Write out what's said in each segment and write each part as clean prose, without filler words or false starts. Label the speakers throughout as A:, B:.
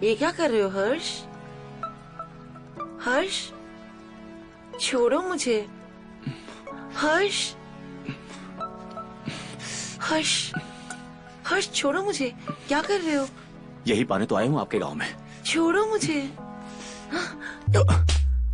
A: ये क्या कर रहे हो हर्ष? हर्ष, छोड़ो मुझे। हर्ष, हर्ष, हर्ष छोड़ो मुझे। क्या कर रहे हो?
B: यही पाने तो आया हूँ आपके गांव में।
A: छोड़ो मुझे।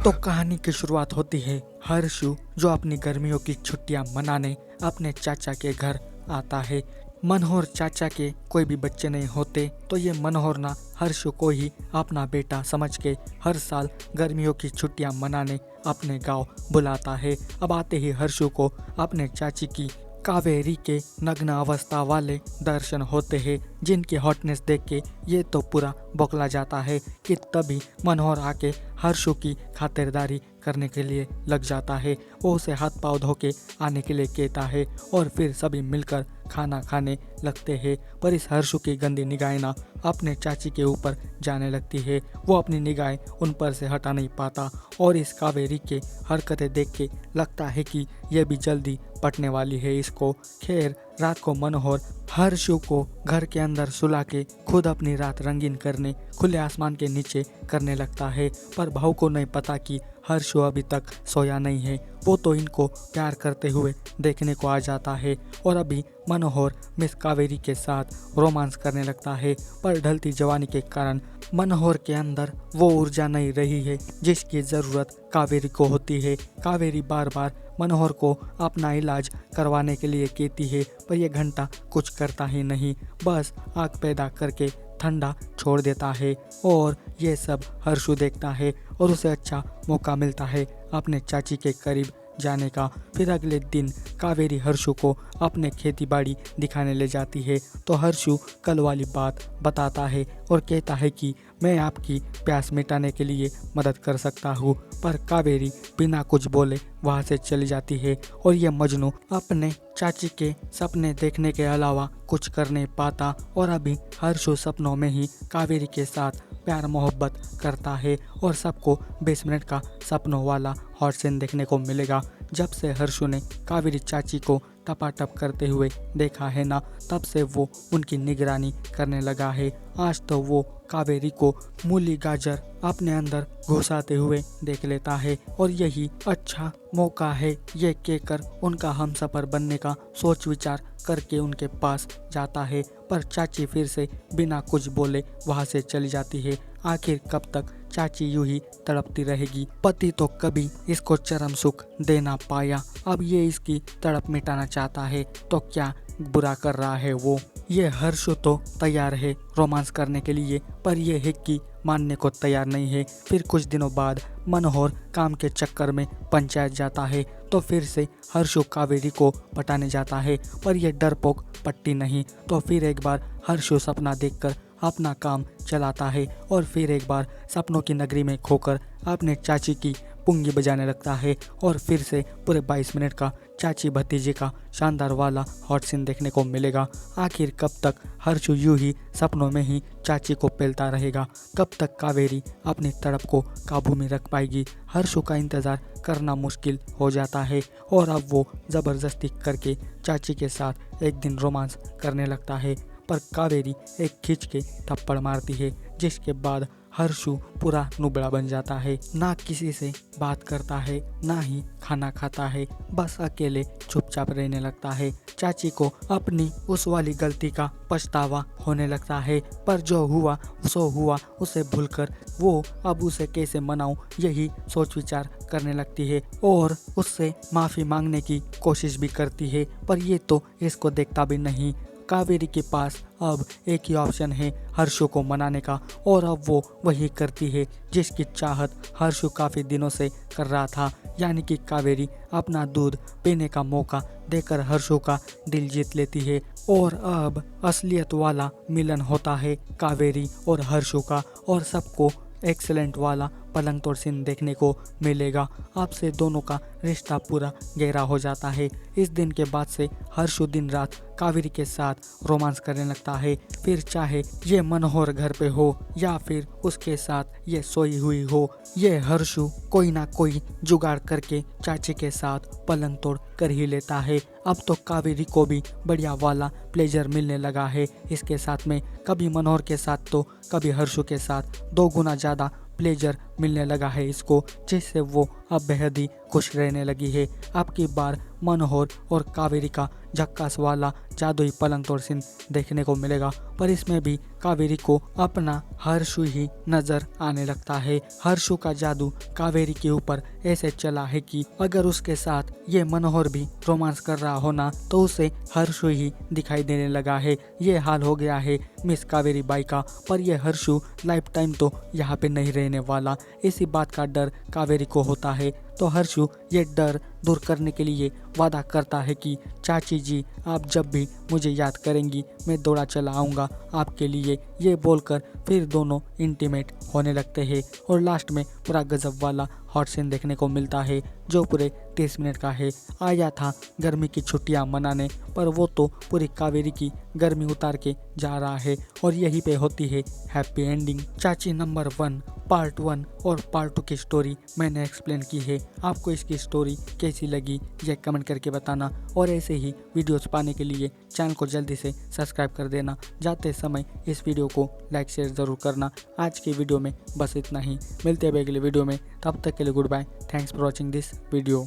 C: तो कहानी की शुरुआत होती है हर्षु जो अपनी गर्मियों की छुट्टियां मनाने अपने चाचा के घर आता है। मनोहर चाचा के कोई भी बच्चे नहीं होते, तो ये मनोहर ना हर्षु को ही अपना बेटा समझ के हर साल गर्मियों की छुट्टियां मनाने अपने गांव बुलाता है। अब आते ही हर्षु को अपने चाची की कावेरी के नग्न अवस्था वाले दर्शन होते हैं, जिनकी हॉटनेस देख के ये तो पूरा बौखला जाता है कि तभी मनोहर आके हर्षु की खातिरदारी करने के लिए लग जाता है। वो उसे हाथ पाँव धो के आने के लिए कहता है और फिर सभी मिलकर खाना खाने लगते हैं। पर इस हर्षु की गंदी निगाहें ना अपने चाची के ऊपर जाने लगती है। वो अपनी निगाहें उन पर से हटा नहीं पाता और इस कावेरी के हरकतें देख के लगता है कि यह भी जल्दी पटने वाली है इसको। खैर, रात को मनोहर हर्षु को घर के अंदर सुला के खुद अपनी रात रंगीन करने खुले आसमान के नीचे करने लगता है। पर भाव को नहीं पता कि हर्षु अभी तक सोया नहीं है। वो तो इनको प्यार करते हुए देखने को आ जाता है और अभी मनोहर मिस कावेरी के साथ रोमांस करने लगता है। पर ढलती जवानी के कारण मनोहर के अंदर वो ऊर्जा नहीं रही है जिसकी ज़रूरत कावेरी को होती है। कावेरी बार बार मनोहर को अपना इलाज करवाने के लिए कहती है, पर यह घंटा कुछ करता ही नहीं, बस आग पैदा करके ठंडा छोड़ देता है। और ये सब हर्षु देखता है और उसे अच्छा मौका मिलता है अपने चाची के करीब जाने का। फिर अगले दिन कावेरी हर्षु को अपने खेती बाड़ी दिखाने ले जाती है, तो हर्षु कल वाली बात बताता है और कहता है कि मैं आपकी प्यास मिटाने के लिए मदद कर सकता हूँ। पर कावेरी बिना कुछ बोले वहाँ से चली जाती है और यह मजनू अपने चाची के सपने देखने के अलावा कुछ कर नहीं पाता। और अभी हर्षु सपनों में ही कावेरी के साथ प्यार मोहब्बत करता है और सबको 20 मिनट का सपनों वाला हॉट सीन देखने को मिलेगा। जब से हर्षु ने कावेरी चाची को टपाटप करते हुए देखा है ना, तब से वो उनकी निगरानी करने लगा है। आज तो वो कावेरी को मूली गाजर अपने अंदर घुसाते हुए देख लेता है और यही अच्छा मौका है ये कहकर उनका हमसफर बनने का सोच विचार करके उनके पास जाता है। पर चाची फिर से बिना कुछ बोले वहाँ से चली जाती है। आखिर कब तक चाची यूं ही तड़पती रहेगी? पति तो कभी इसको चरम सुख दे ना पाया, अब ये इसकी तड़प मिटाना चाहता है, तो क्या बुरा कर रहा है वो? ये हर्षु तो तैयार है रोमांस करने के लिए, पर यह हिक्की मानने को तैयार नहीं है। फिर कुछ दिनों बाद मनोहर काम के चक्कर में पंचायत जाता है, तो फिर से हर्षु कावेरी को पटाने जाता है, पर यह डरपोक पट्टी नहीं। तो फिर एक बार हर्षु सपना देखकर अपना काम चलाता है और फिर एक बार सपनों की नगरी में खोकर अपने चाची की पुंगी बजाने लगता है और फिर से पूरे 22 मिनट का चाची भतीजे का शानदार वाला हॉट सीन देखने को मिलेगा। आखिर कब तक हर्षु यूं ही सपनों में ही चाची को पेलता रहेगा? कब तक कावेरी अपनी तड़प को काबू में रख पाएगी? हर्षु का इंतज़ार करना मुश्किल हो जाता है और अब वो ज़बरदस्ती करके चाची के साथ एक दिन रोमांस करने लगता है। पर कावेरी एक खींच के थप्पड़ मारती है, जिसके बाद हर्षु पूरा नुबड़ा बन जाता है। ना किसी से बात करता है, ना ही खाना खाता है, बस अकेले चुपचाप रहने लगता है। चाची को अपनी उस वाली गलती का पछतावा होने लगता है, पर जो हुआ सो हुआ, उसे भूलकर वो अब उसे कैसे मनाऊं यही सोच विचार करने लगती है और उससे माफ़ी मांगने की कोशिश भी करती है, पर ये तो इसको देखता भी नहीं। कावेरी के पास अब एक ही ऑप्शन है हर्षु को मनाने का, और अब वो वही करती है जिसकी चाहत हर्षु काफ़ी दिनों से कर रहा था, यानी कि कावेरी अपना दूध पीने का मौका देकर हर्षु का दिल जीत लेती है। और अब असलियत वाला मिलन होता है कावेरी और हर्षु का, और सबको एक्सीलेंट वाला पलंग तोड़ सीन देखने को मिलेगा। आपसे दोनों का रिश्ता पूरा गहरा हो जाता है। इस दिन के बाद से हर्षु दिन रात कावेरी के साथ रोमांस करने लगता है, फिर चाहे ये मनोहर घर पे हो या फिर उसके साथ ये सोई हुई हो, ये हर्षु कोई ना कोई जुगाड़ करके चाची के साथ पलंग तोड़ कर ही लेता है। अब तो कावेरी को भी बढ़िया वाला प्लेजर मिलने लगा है इसके साथ में। कभी मनोहर के साथ तो कभी हर्षु के साथ 2 गुना ज़्यादा प्लेजर मिलने लगा है इसको, जिससे वो अब बेहद ही खुश रहने लगी है। अब की बार मनोहर और कावेरी का झक्कास वाला जादुई पलंग तोड़ सीन देखने को मिलेगा, पर इसमें भी कावेरी को अपना हर्षु ही नजर आने लगता है। हर्षु का जादू कावेरी के ऊपर ऐसे चला है कि अगर उसके साथ ये मनोहर भी रोमांस कर रहा हो ना तो उसे हर्षु ही दिखाई देने लगा है। ये हाल हो गया है मिस कावेरी बाई का, पर ये हर्षु लाइफ टाइम तो यहाँ पे नहीं रहने वाला। इसी बात का डर कावेरी को होता है, तो हर्षु ये डर दूर करने के लिए वादा करता है कि चाची जी आप जब भी मुझे याद करेंगी मैं दौड़ा चला आऊँगा आपके लिए। ये बोलकर फिर दोनों इंटीमेट होने लगते हैं और लास्ट में पूरा गजब वाला हॉट सीन देखने को मिलता है जो पूरे 30 मिनट का है। आया था गर्मी की छुट्टियां मनाने, पर वो तो पूरी कावेरी की गर्मी उतार के जा रहा है और यहीं पे होती है हैप्पी एंडिंग। चाची नंबर 1 पार्ट 1 और पार्ट 2 की स्टोरी मैंने एक्सप्लेन की है। आपको इसकी स्टोरी कैसी लगी ये कमेंट करके बताना, और ऐसे ही वीडियोस पाने के लिए चैनल को जल्दी से सब्सक्राइब कर देना। जाते समय इस वीडियो को लाइक शेयर ज़रूर करना। आज की वीडियो में बस इतना ही, मिलते हैं अगले वीडियो में, तब तक के लिए goodbye. Thanks for watching this video.